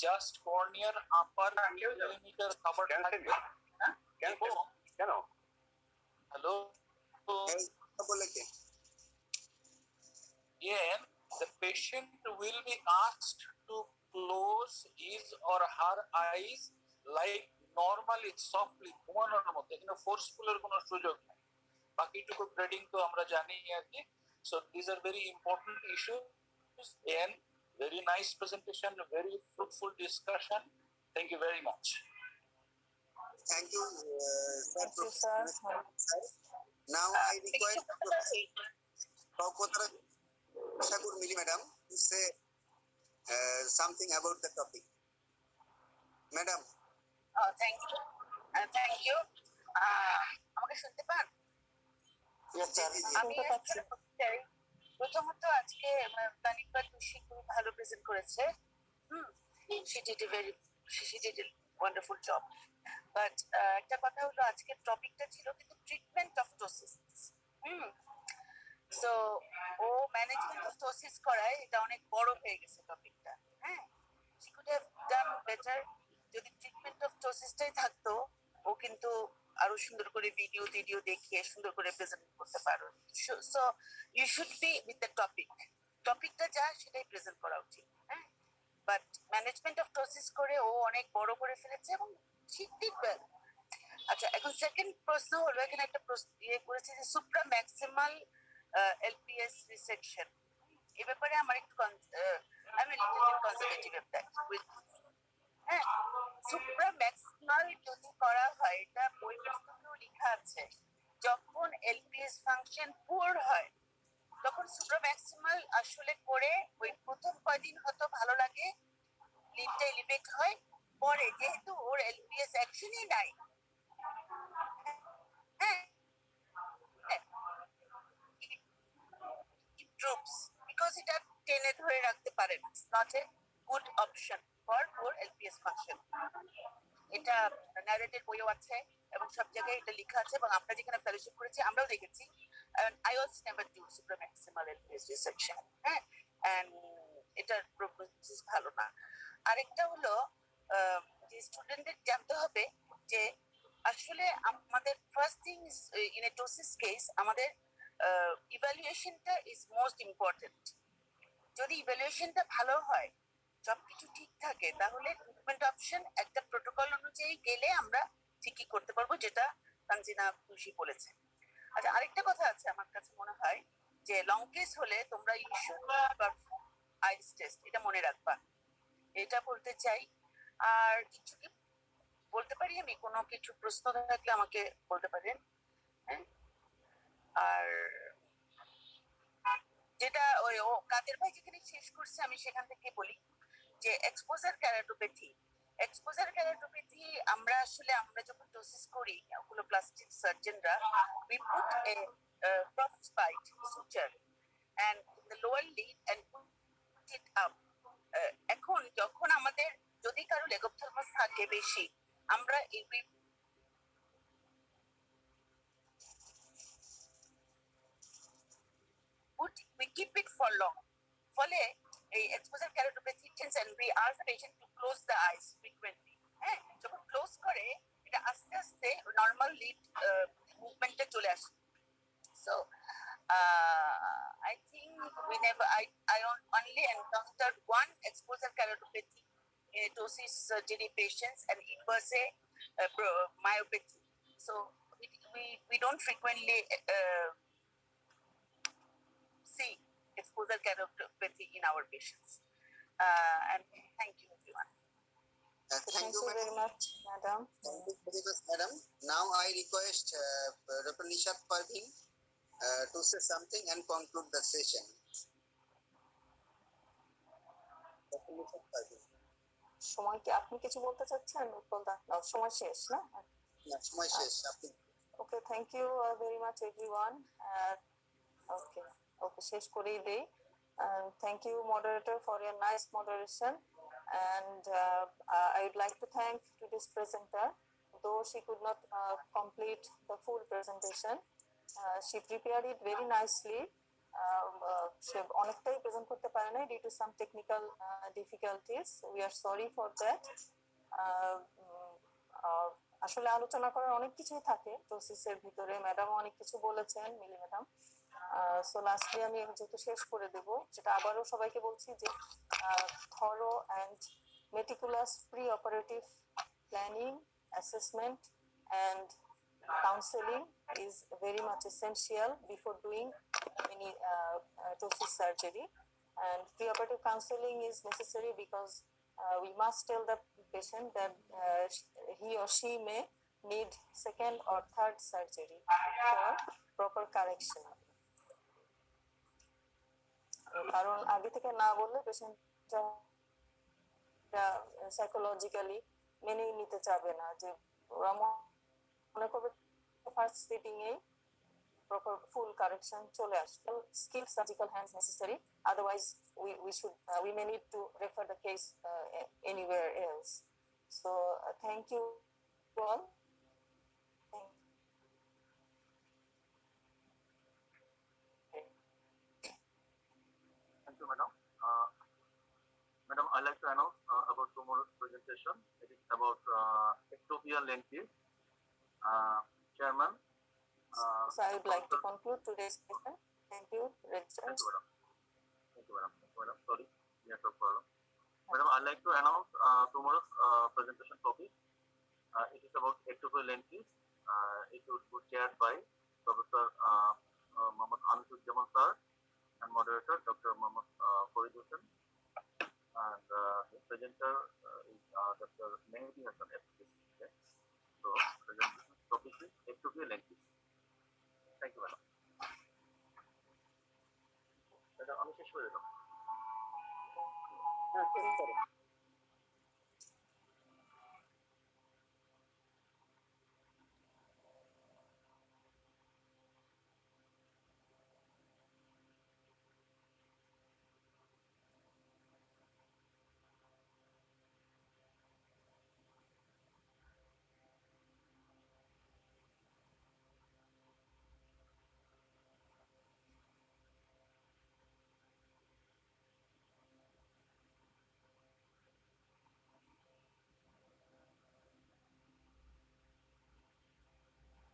S15: জাস্ট কর্নিয়ার আপার মিলিমিটার কভার থাকবে।
S6: কেন
S15: হ্যালো,
S2: বলে কে?
S15: Then the patient will be asked to close his or her eyes like normally, softly, ঘুমানোর মতো। এখানে ফোর্সফুলের কোনো সুযোগ নেই। বাকিটুকু গ্রেডিং তো আমরা জানি আর কি। So these are very important issues and very nice presentation, very fruitful discussion. Thank you very much.
S2: Thank you, sir.
S4: Thank you, sir.
S2: Now I request Shakur Mili madam to say something about the topic. Madam.
S5: Thank you, thank you. আমাকে শুনতে পান?
S13: Yes, sir.
S5: আমি প্রথমত আজকে তানিকা তুষি খুবই ভালো present করেছে। she did a wonderful job. But একটা কথা হলো আজকের টপিকটা ছিল কিন্তু ট্রিটমেন্ট অফ টোসিস। সো ও ম্যানেজমেন্ট অফ টোসিস করায় এটা অনেক বড় হয়ে গেছে টপিকটা। হ্যাঁ, she could have done better। যদি ট্রিটমেন্ট অফ টোসিসটাই থাকতো ও কিন্তু আরো সুন্দর করে ভিডিও দেখিয়ে সুন্দর করে প্রেজেন্ট করতে পারো। So you should be with the টপিকটা যা সেটাই প্রেজেন্ট করা উচিত। হ্যাঁ, বাট ম্যানেজমেন্ট অফ টোসিস করে ও অনেক বড় করে ফেলেছে এবং she did well। আচ্ছা, এখন সেকেন্ড প্রশ্ন হলো, এখানে একটা ইয়ে করেছে যে সুপ্রা ম্যাক্সিমাল এলপিএস রিসেকশন। এই ব্যাপারে আমার একটু I am a little bit conservative of that. হ্যাঁ, সুপ্রা ম্যাক্সিমাল যদি করা হয়, এটা বই পুস্তকেও লেখা আছে, যখন এলপিএস ফাংশন পুয়ার হয় তখন সুপ্রা ম্যাক্সিমাল আসলে করে ওই প্রথম কয়দিন হয়তো ভালো লাগে, লিডটা এলিভেট হয়, পরে যেহেতু ওর এলপিএস অ্যাকশনই নাই, হ্যাঁ, troops because এটা টেনে ধরে রাখতে পারে না। It's not a good option for poor LPS function. এটা ন্যারেটেড বইও আছে এবং সব জায়গায় এটা লেখা আছে এবং আমরা যেখানে ফেলোশিপ করেছি আমরাও দেখেছি। I also never do supramaximal LPS resection. হ্যাঁ, and এটার প্রোগ্নোসিস ভালো না। আরেকটা হলো যে স্টুডেন্টদের জানতে হবে যে আসলে আমাদের first thing is in a ptosis case আমাদের ইভ্যালুয়েশনটা ইজ মোস্ট ইম্পর্টেন্ট। যদি ইভ্যালুয়েশনটা ভালো হয়, সবকিছু ঠিক থাকে, তাহলে ট্রিটমেন্ট অপশন একটা প্রোটোকল অনুযায়ী গেলে আমরা ঠিকই করতে পারবো, যেটা তানজিনা খুশি বলেছে। আচ্ছা, আরেকটা কথা আছে আমার কাছে মনে হয় যে লং কেস হলে তোমরা you should perform ice test, এটা মনে রাখবা। এটা বলতে চাই। আর কিছু কি বলতে পারি আমি? কোনো কিছু প্রশ্ন থাকলে আমাকে বলতে পারেন। হ্যাঁ, আর যেটা ওই ও কাদের ভাই যেখানে শেষ করছে আমি সেখান থেকে বলি যে এক্সপোজার ক্যারাটোপ্যাথি আমরা আসলে আমরা যখন ডোসিস করি ওগুলো plastic সার্জনরা we put a frostbite suture and in the lower lid and put it up. এখন যখন আমাদের যদি কারো লেগোপথালমাস থাকে বেশি, আমরা এই we keep it for long. ফলে এই exposure keratopathy tends and we ask the patient to close the eyes frequently. হ্যাঁ, যখন ক্লোজ করে এটা আস্তে আস্তে নরমাল লিড মুভমেন্টে চলে আসে। So I think I only encountered one exposure keratopathy in ptosis surgery patients, and it was a myopathy. So we don't frequently see exposure keratopathy in our patients. And thank you, everyone.
S2: Thank you
S4: very much, madam.
S2: Thank you very much, madam. Now I request Dr. Nishat Parveen to say something and conclude the session. Dr. Nishat Parveen.
S4: সময় কি আপনি কিছু বলতে চাচ্ছেন উৎপলদা? না, সময় শেষ না?
S2: না, সময় শেষ। আপনি
S4: okay, thank you very much everyone. Okay, শেষ করেই দেই। Thank you, moderator, for your nice moderation. And I would like to thank today's presenter. Though she could not complete the full presentation, she prepared it very nicely. সে অনেকটাই present করতে পারে না due to some technical difficulties. We are sorry for that. আসলে আলোচনা করার অনেক কিছুই থাকে প্রসেসের ভিতরে, ম্যাডামও অনেক কিছু বলেছেন, মিলি ম্যাডাম। সো লাস্টলি আমি যেহেতু শেষ করে দেব, যেটা আবারও সবাইকে বলছি যে thorough and meticulous pre operative planning, assessment and counseling is very much essential before doing any ptosis surgery. And preoperative counseling is necessary because we must tell the patient that he or she may need second or third surgery for proper correction. কারণ আগে থেকে না বললে পেশেন্টটা psychologically মেনে নিতে চাবে না, যে ওরা মনে করবে ফার্স্ট সিটিং এ প্রপার ফুল কারেকশন চলে আসবে। Skill surgical hands necessary, otherwise we may need to refer the case anywhere else. So thank you all.
S3: Thank you, madam. Madam, I'd like to announce about tomorrow's presentation. It is about ectopia lentis. Chairman.
S4: So I would like to conclude today's session. Thank you, registrants.
S3: Thank you, madam. Thank you, madam. Sorry, network problem. Madam, I'd like to announce tomorrow's presentation topic. It is about ectopia lentis. It would be chaired by Professor Mohammad Anusuzzaman sir and moderator Dr. Mohammad Farid Hussain. And the presenter is Dr. Mehdi Hassan. Okay. So, presentation topic is ectopia lentis. Thank you, madam. Madam, আমি শেষ করে দিলাম।